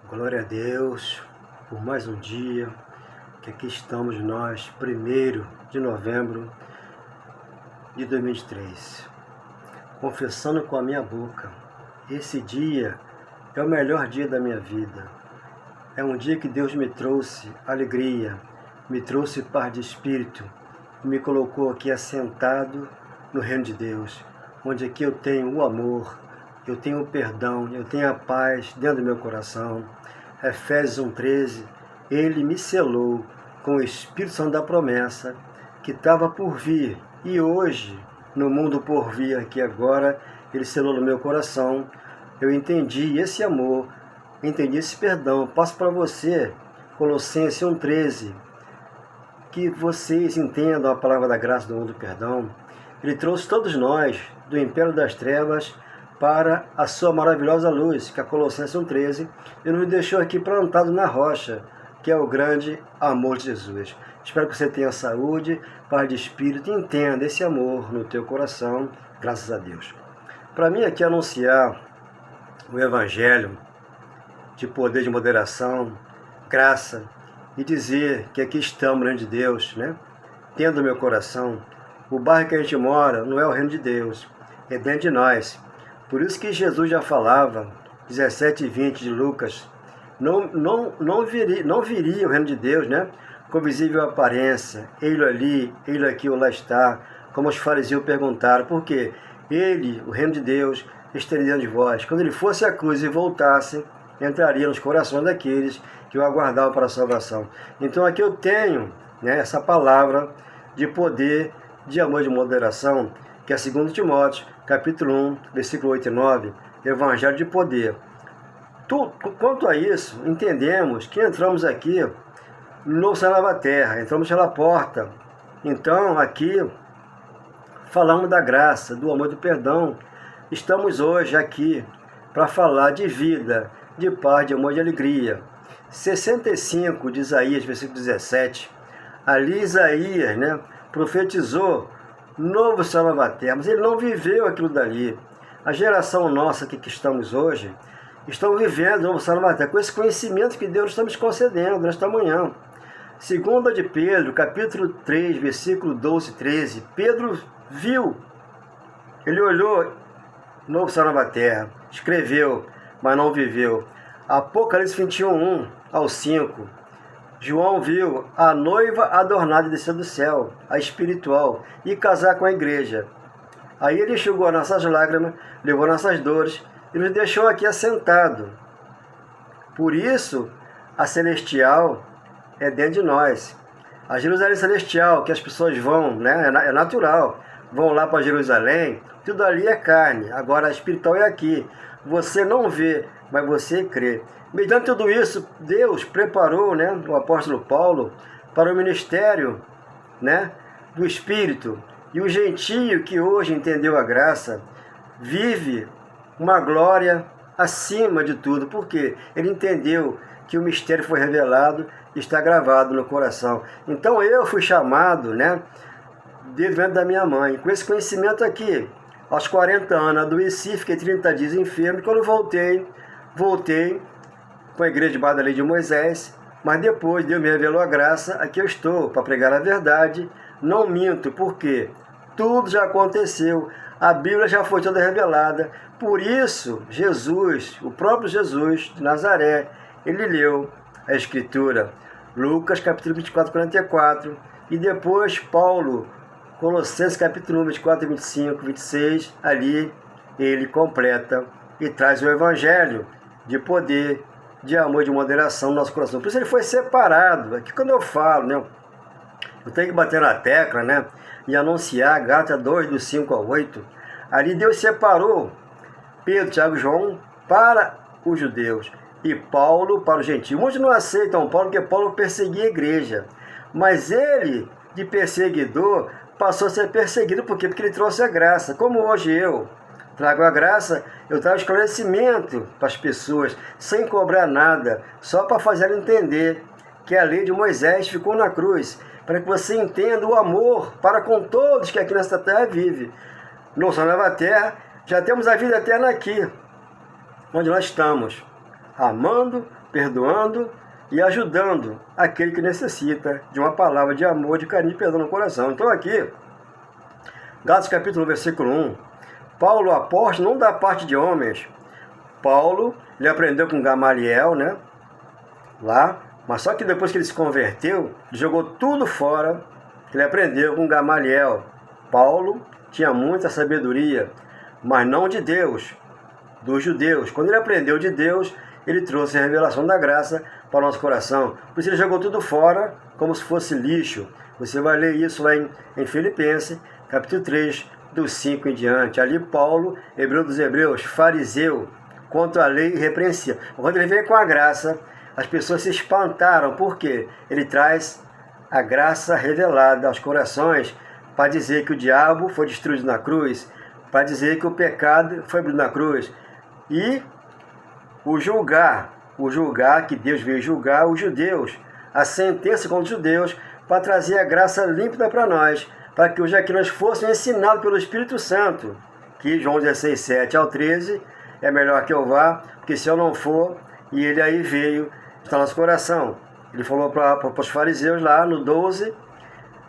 Glória a Deus por mais um dia, que aqui estamos nós, 1º de novembro de 2023, confessando com a minha boca, esse dia é o melhor dia da minha vida, é um dia que Deus me trouxe alegria, me trouxe paz de espírito, me colocou aqui assentado no reino de Deus, onde aqui eu tenho o amor, eu tenho o perdão, eu tenho a paz dentro do meu coração. Efésios 1,13, Ele me selou com o Espírito Santo da promessa que estava por vir. E hoje, no mundo por vir aqui agora, Ele selou no meu coração. Eu entendi esse amor, entendi esse perdão. Passo para você, Colossenses 1,13, que vocês entendam a palavra da graça do mundo do perdão. Ele trouxe todos nós do império das trevas para a sua maravilhosa luz, que é Colossenses 1,13, e nos deixou aqui plantado na rocha, que é o grande amor de Jesus. Espero que você tenha saúde, paz de espírito e entenda esse amor no teu coração, graças a Deus. Para mim aqui anunciar o Evangelho de poder, de moderação, graça, e dizer que aqui estamos no reino de Deus, né? Tendo meu coração, o bairro que a gente mora não é o reino de Deus, é dentro de nós. Por isso que Jesus já falava, 17:20 de Lucas, não viria o reino de Deus, né? Com visível aparência, ele ali, ele aqui ou lá está, como os fariseus perguntaram, por quê? Ele, o reino de Deus, estaria dentro de vós. Quando ele fosse à cruz e voltasse, entraria nos corações daqueles que o aguardavam para a salvação. Então aqui eu tenho, né, essa palavra de poder, de amor e de moderação, que é 2 Timóteo, capítulo 1, versículo 8 e 9, Evangelho de poder. Quanto a isso, entendemos que entramos aqui no novo céu e nova terra, entramos pela porta. Então, aqui, falamos da graça, do amor e do perdão. Estamos hoje aqui para falar de vida, de paz, de amor e de alegria. 65 de Isaías, versículo 17, ali Isaías, né, profetizou novo céu e nova terra, mas ele não viveu aquilo dali. A geração nossa aqui que estamos hoje, estão vivendo novo céu e nova terra, com esse conhecimento que Deus está nos concedendo nesta manhã. Segunda de Pedro, capítulo 3, versículo 12 e 13, Pedro viu, ele olhou, novo céu e nova terra, escreveu, mas não viveu. Apocalipse 21, 1 ao 5, João viu a noiva adornada descer do céu, a espiritual, e casar com a igreja. Aí ele enxugou nossas lágrimas, levou nossas dores e nos deixou aqui assentado. Por isso, a celestial é dentro de nós. A Jerusalém celestial, que as pessoas vão, né, é natural, vão lá para Jerusalém, tudo ali é carne, agora a espiritual é aqui. Você não vê, mas você crê. Mediante tudo isso, Deus preparou, né, o apóstolo Paulo para o ministério, né, do Espírito. E o gentio que hoje entendeu a graça vive uma glória acima de tudo, porque ele entendeu que o mistério foi revelado e está gravado no coração. Então eu fui chamado, né, dentro da minha mãe, com esse conhecimento aqui. Aos 40 anos, adoeci, fiquei 30 dias enfermo, e quando voltei com a igreja debaixo da lei de Moisés, mas depois Deus me revelou a graça, aqui eu estou, para pregar a verdade, não minto, porque tudo já aconteceu, a Bíblia já foi toda revelada, por isso Jesus, o próprio Jesus de Nazaré, ele leu a Escritura, Lucas capítulo 24, 44, e depois Paulo, Colossenses capítulo 1, 24, 25, 26, ali ele completa e traz o Evangelho de poder, de amor e de moderação no nosso coração. Por isso ele foi separado. Aqui quando eu falo, né, eu tenho que bater na tecla, né, e anunciar Gálatas 2, do 5 ao 8. Ali Deus separou Pedro, Tiago e João para os judeus e Paulo para os gentios. Muitos não aceitam Paulo porque Paulo perseguia a igreja. Mas ele, de perseguidor, passou a ser perseguido. Por quê? Porque ele trouxe a graça. Como hoje eu trago a graça, eu trago esclarecimento para as pessoas, sem cobrar nada, só para fazer ela entender que a lei de Moisés ficou na cruz, para que você entenda o amor para com todos que aqui nesta terra vivem. Nossa nova terra, já temos a vida eterna aqui, onde nós estamos, amando perdoando e ajudando aquele que necessita de uma palavra de amor, de carinho e perdão no coração. Então aqui, Gálatas capítulo 1, versículo 1, Paulo, apóstolo, não da parte de homens. Paulo, ele aprendeu com Gamaliel, né? Lá, mas só que depois que ele se converteu, ele jogou tudo fora, que ele aprendeu com Gamaliel. Paulo tinha muita sabedoria, mas não de Deus, dos judeus. Quando ele aprendeu de Deus, ele trouxe a revelação da graça para o nosso coração. Por isso ele jogou tudo fora, como se fosse lixo. Você vai ler isso lá em Filipenses, capítulo 3, dos 5 em diante. Ali Paulo, hebreu dos hebreus, fariseu, contra a lei irrepreensível. Quando ele veio com a graça, as pessoas se espantaram. Por quê? Ele traz a graça revelada aos corações para dizer que o diabo foi destruído na cruz, para dizer que o pecado foi abrido na cruz. E o julgar, que Deus veio julgar os judeus, a sentença contra os judeus, para trazer a graça límpida para nós, para que hoje aqui nós fôssemos ensinados pelo Espírito Santo, que João 16, 7 ao 13, é melhor que eu vá, porque se eu não for, e ele aí veio, está no nosso coração. Ele falou para os fariseus lá no 12,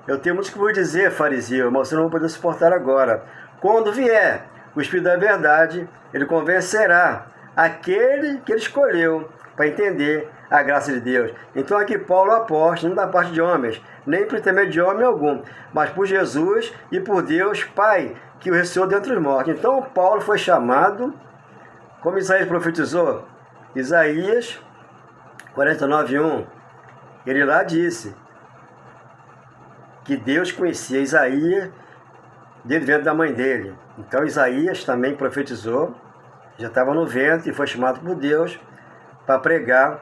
eu tenho muito que vos dizer, fariseu, mas você não vai poder suportar agora. Quando vier o Espírito da verdade, ele convencerá aquele que ele escolheu para entender a graça de Deus. Então aqui Paulo, apóstolo, não da parte de homens, nem por intermédio de homem algum, mas por Jesus e por Deus Pai, que o ressuscitou dentre os mortos. Então Paulo foi chamado, como Isaías profetizou, Isaías 49:1, ele lá disse que Deus conhecia Isaías desde o ventre da mãe dele. Então Isaías também profetizou, já estava no ventre e foi chamado por Deus para pregar,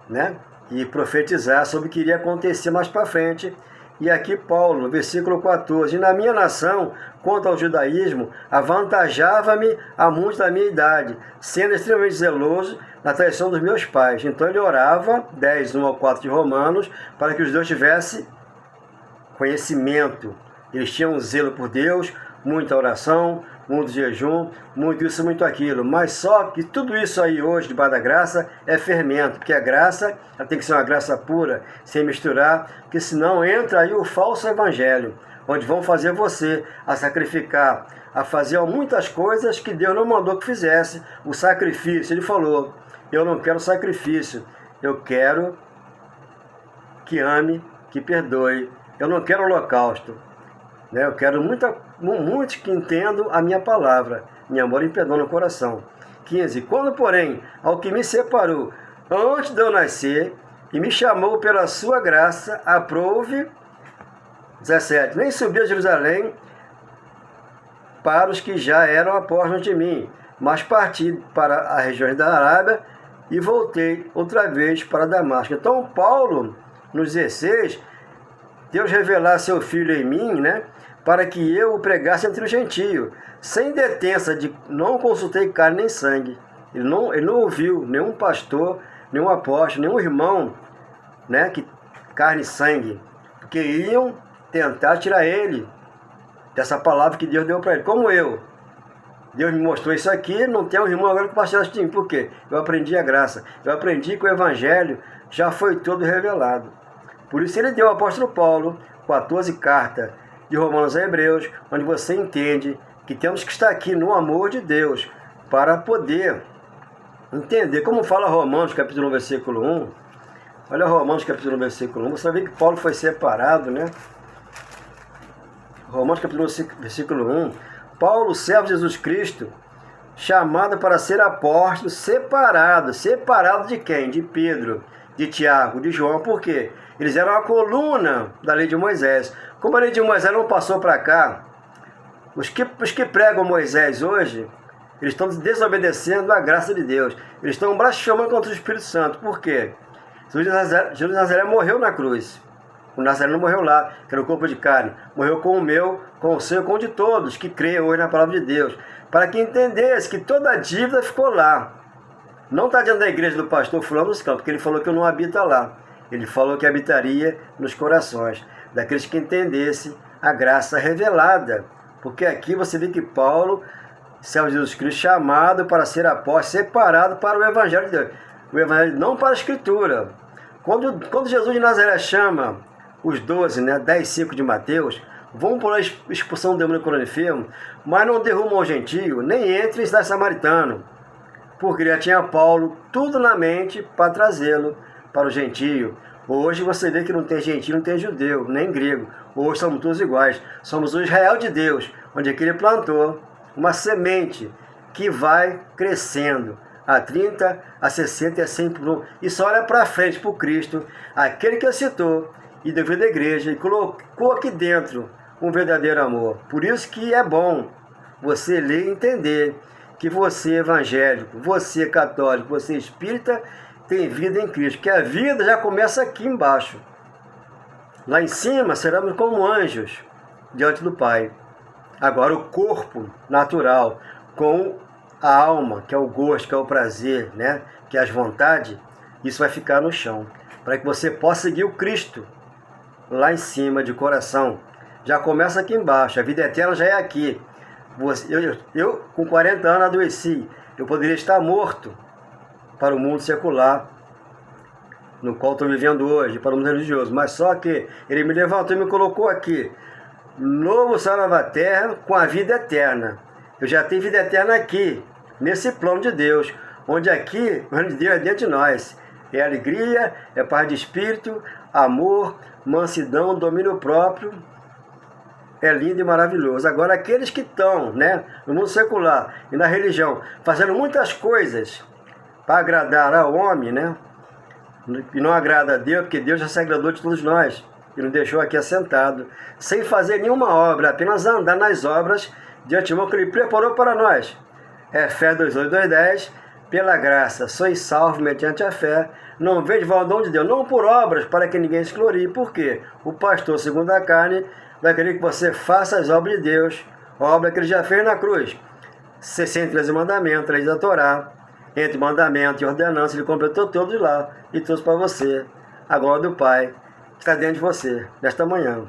né, e profetizar sobre o que iria acontecer mais para frente. E aqui Paulo, no versículo 14, e na minha nação, quanto ao judaísmo, avantajava-me a muitos da minha idade, sendo extremamente zeloso na tradição dos meus pais. Então ele orava, 10, 1 ao 4 de Romanos, para que os judeus tivessem conhecimento. Eles tinham zelo por Deus, muita oração, muito jejum, muito isso, muito aquilo. Mas só que tudo isso aí hoje, debaixo da graça, é fermento. Porque a graça, ela tem que ser uma graça pura, sem misturar, porque senão entra aí o falso evangelho, onde vão fazer você a sacrificar, a fazer muitas coisas que Deus não mandou que fizesse. O sacrifício, ele falou, eu não quero sacrifício, eu quero que ame, que perdoe. Eu não quero holocausto. Eu quero muitos que entendam a minha palavra, meu amor e perdão no coração. 15. Quando, porém, ao que me separou antes de eu nascer e me chamou pela sua graça, aprove. 17. Nem subi a Jerusalém para os que já eram apóstolos de mim, mas parti para as regiões da Arábia e voltei outra vez para Damasco. Então, Paulo, nos 16, Deus revelar seu Filho em mim, né, para que eu o pregasse entre os gentios, sem detença de não consultei carne nem sangue. Ele não ouviu nenhum pastor, nenhum apóstolo, nenhum irmão, né, que carne e sangue, porque iam tentar tirar ele dessa palavra que Deus deu para ele, como eu. Deus me mostrou isso aqui, não tem um irmão agora que pastor de mim. Por quê? Eu aprendi a graça, eu aprendi que o evangelho já foi todo revelado. Por isso ele deu ao apóstolo Paulo 14 cartas de Romanos a Hebreus, onde você entende que temos que estar aqui no amor de Deus para poder entender. Como fala Romanos capítulo 1, versículo 1. Olha Romanos capítulo 1, versículo 1. Você vê que Paulo foi separado, né? Romanos capítulo 1, versículo 1. Paulo, servo de Jesus Cristo, chamado para ser apóstolo, separado de quem? De Pedro, de Tiago, de João. Por quê? Eles eram a coluna da lei de Moisés. Como a lei de Moisés não passou para cá, os que pregam Moisés hoje, eles estão desobedecendo a graça de Deus. Eles estão blasfemando contra o Espírito Santo. Por quê? Jesus de Nazaré morreu na cruz. O Nazaré não morreu lá, que era o corpo de carne. Morreu com o meu, com o seu, com o de todos que creem hoje na palavra de Deus. Para que entendesse que toda a dívida ficou lá. Não está dentro da igreja do pastor fulano dos campos, porque ele falou que eu não habita lá. Ele falou que habitaria nos corações daqueles que entendessem a graça revelada. Porque aqui você vê que Paulo, servo de Jesus Cristo, chamado para ser apóstolo, separado para o evangelho de Deus. o Evangelho não para a Escritura. Quando Jesus de Nazaré chama os 12, 10:5 de Mateus, vão por a expulsão do demônio coroa enfermo, mas não derrumam o gentio, nem entre em cidade samaritano, porque já tinha Paulo tudo na mente para trazê-lo para o gentio. Hoje você vê que não tem gentio, não tem judeu, nem grego. Hoje somos todos iguais. Somos o Israel de Deus, onde ele plantou uma semente que vai crescendo a 30, a 60 e a 100 por um. E só olha para frente, para o Cristo, aquele que citou e deu vida à igreja e colocou aqui dentro um verdadeiro amor. Por isso que é bom você ler e entender que você evangélico, você católico, você espírita, tem vida em Cristo, que a vida já começa aqui embaixo. Lá em cima seremos como anjos diante do Pai. Agora o corpo natural com a alma, que é o gosto, que é o prazer, que é as vontades, isso vai ficar no chão, para que você possa seguir o Cristo lá em cima de coração. Já começa aqui embaixo, a vida eterna já é aqui. Eu com 40 anos adoeci, eu poderia estar morto para o mundo secular, no qual estou vivendo hoje, para o mundo religioso, mas só que ele me levantou e me colocou aqui, novo céu, nova terra, com a vida eterna. Eu já tenho vida eterna aqui, nesse plano de Deus, onde aqui, o reino de Deus é dentro de nós. É alegria, é paz de espírito, amor, mansidão, domínio próprio. É lindo e maravilhoso. Agora, aqueles que estão no mundo secular e na religião, fazendo muitas coisas para agradar ao homem, e não agrada a Deus, porque Deus já se agradou de todos nós, e nos deixou aqui assentado, sem fazer nenhuma obra, apenas andar nas obras de antemão que Ele preparou para nós. Efésios 2:8, 2:10, pela graça sois salvos mediante a fé, não vejo valor de Deus, não por obras, para que ninguém se glorie. Por quê? O pastor, segundo a carne, vai querer que você faça as obras de Deus, a obra que Ele já fez na cruz. 613 mandamentos, leis da Torá, entre mandamento e ordenança, Ele completou todos lá, e todos para você. A glória do Pai que está dentro de você, nesta manhã.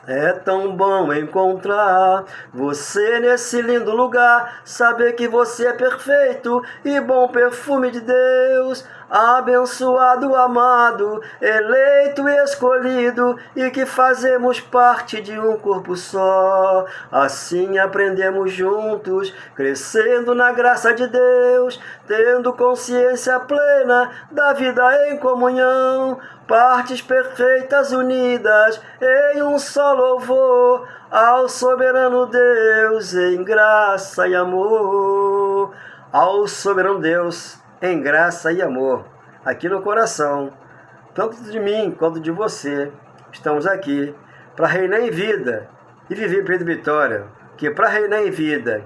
É tão bom encontrar você nesse lindo lugar, saber que você é perfeito e bom perfume de Deus, abençoado, amado, eleito e escolhido, e que fazemos parte de um corpo só. Assim aprendemos juntos, crescendo na graça de Deus, tendo consciência plena da vida em comunhão, partes perfeitas unidas em um só louvor ao soberano Deus em graça e amor. Ao soberano Deus em graça e amor, aqui no coração, tanto de mim quanto de você. Estamos aqui para reinar em vida e viver em peito de vitória, que para reinar em vida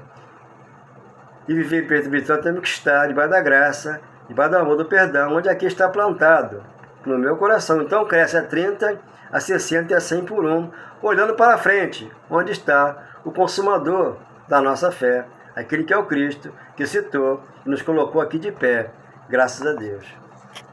e viver em peito de vitória temos que estar debaixo da graça, debaixo do amor, do perdão, onde aqui está plantado no meu coração. Então cresce a 30, a 60 e a 100 por um, olhando para frente, onde está o consumador da nossa fé, aquele que é o Cristo, que citou e nos colocou aqui de pé, graças a Deus.